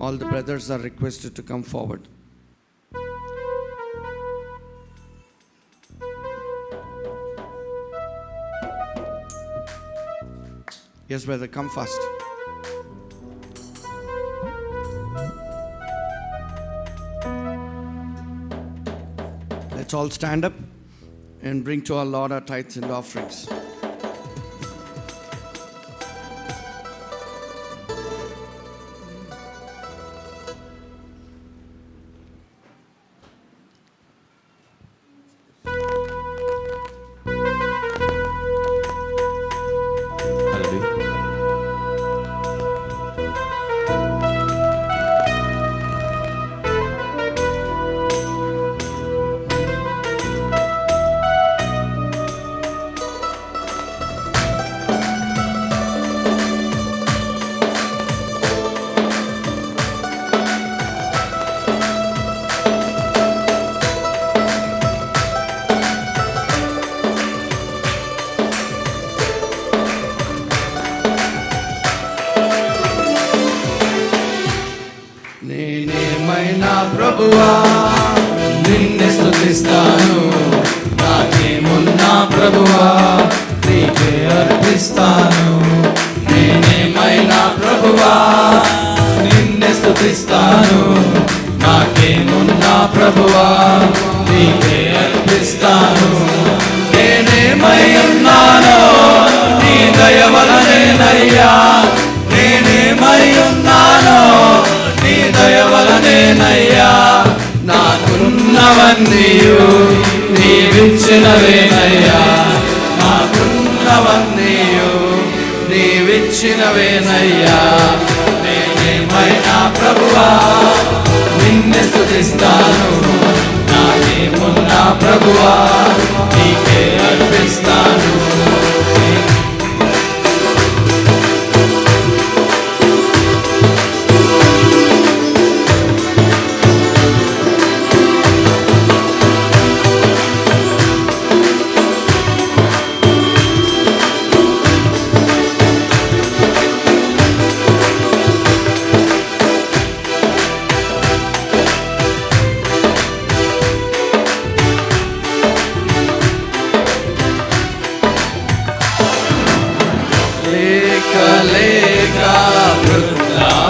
All the brothers are requested to come forward. Yes, brother, come fast. Let's all stand up and bring to our Lord our tithes and offerings. నేనేమైనా ప్రభువా నిన్నే స్తుతిస్తాను, నాకేమున్నా ప్రభువా నీకే అర్పిస్తాను. నేనేమైనా ప్రభువా నిన్నే స్తుతిస్తాను, నాకేమున్నా ప్రభువా నీకే అర్పిస్తాను. నేనేమై ఉన్నానో నీ దయ వలనేనయ్యా, నేనేమై ఉన్నానో నీ దయ వలనేనయ్యా. నాకున్నవన్నీయు నీవిచ్చినవేనయ్యా, నాకున్నవన్నీయు నీవిచ్చినవేనయ్యా. నేనేమైనా ప్రభువా నిన్నే స్తుతిస్తాను, నాకేమున్నా ప్రభువా నీకే అర్పిస్తాను.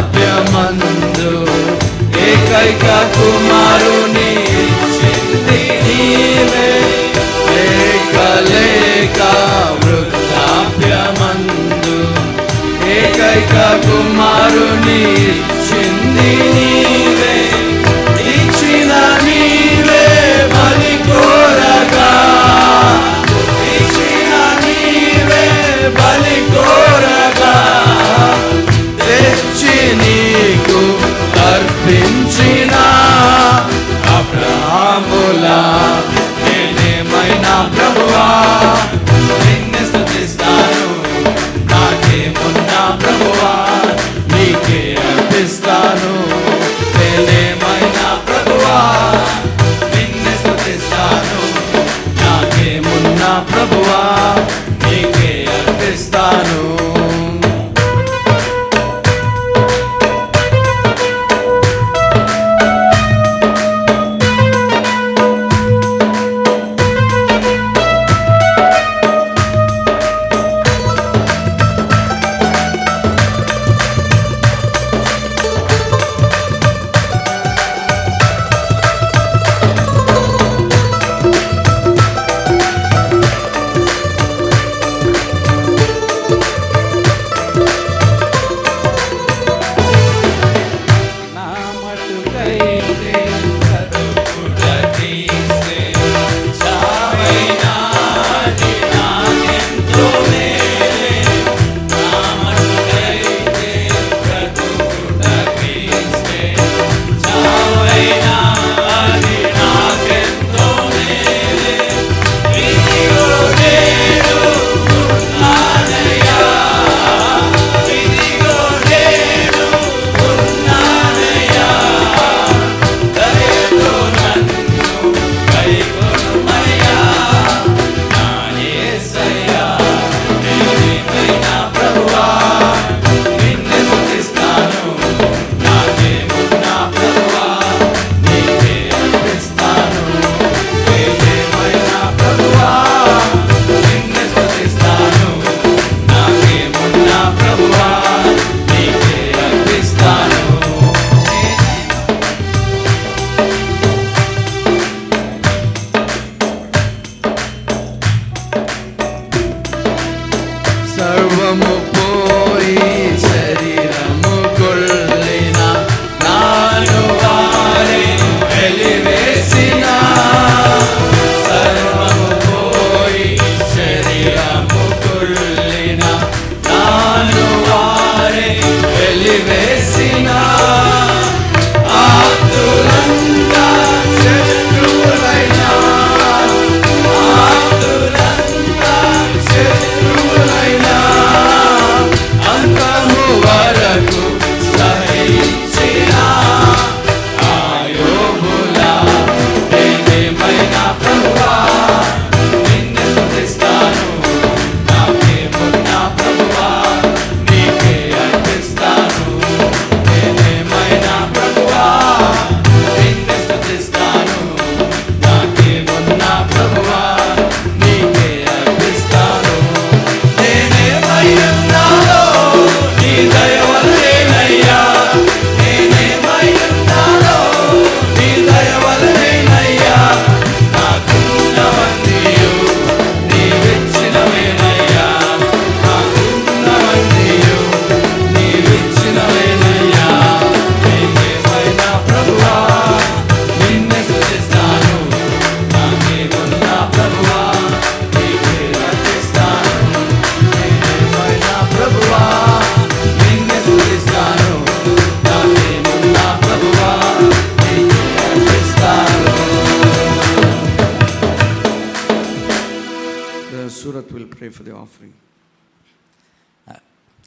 వృద్ధాప్యమందు ఏకైక కుమారుని ఇచ్చింది నీవే. లేక వృద్ధాప్యమందు ఏకైక కుమారుని ఇచ్చింది నీవే. ఇచ్చిన నీవే బలి కోరగా, ఇచ్చిన నీవే బలి కోరగా, తెచ్చి నీకు అర్పించిన అబ్రహాములా నేనేమైనా ప్రభువా నిన్నే స్తుతిస్తాను, నాకేమున్నా ప్రభువా నీకే అర్పిస్తాను. నేనేమైనా ప్రభువా నిన్నే స్తుతిస్తాను, నాకేమున్నా ప్రభువా నీకే అర్పిస్తాను. for the offering.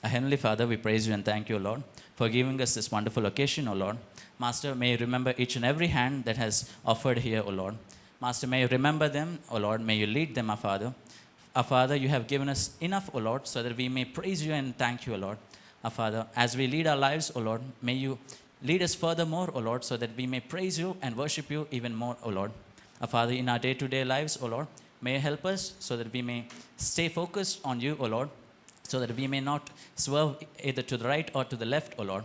Heavenly Father, we praise you and thank you, Lord, for giving us this wonderful occasion, O Lord. Master, may you remember each and every hand that has offered here, O Lord. Master, may you remember them, O Lord. May you lead them, our Father. Our Father, you have given us enough, O Lord, so that we may praise you and thank you, O Lord. Our Father, as we lead our lives, O Lord, may you lead us furthermore, O Lord, so that we may praise you and worship you even more, O Lord. Our Father, in our day-to-day lives, O Lord, may you help us so that we may stay focused on you, O Lord, so that we may not swerve either to the right or to the left, O Lord.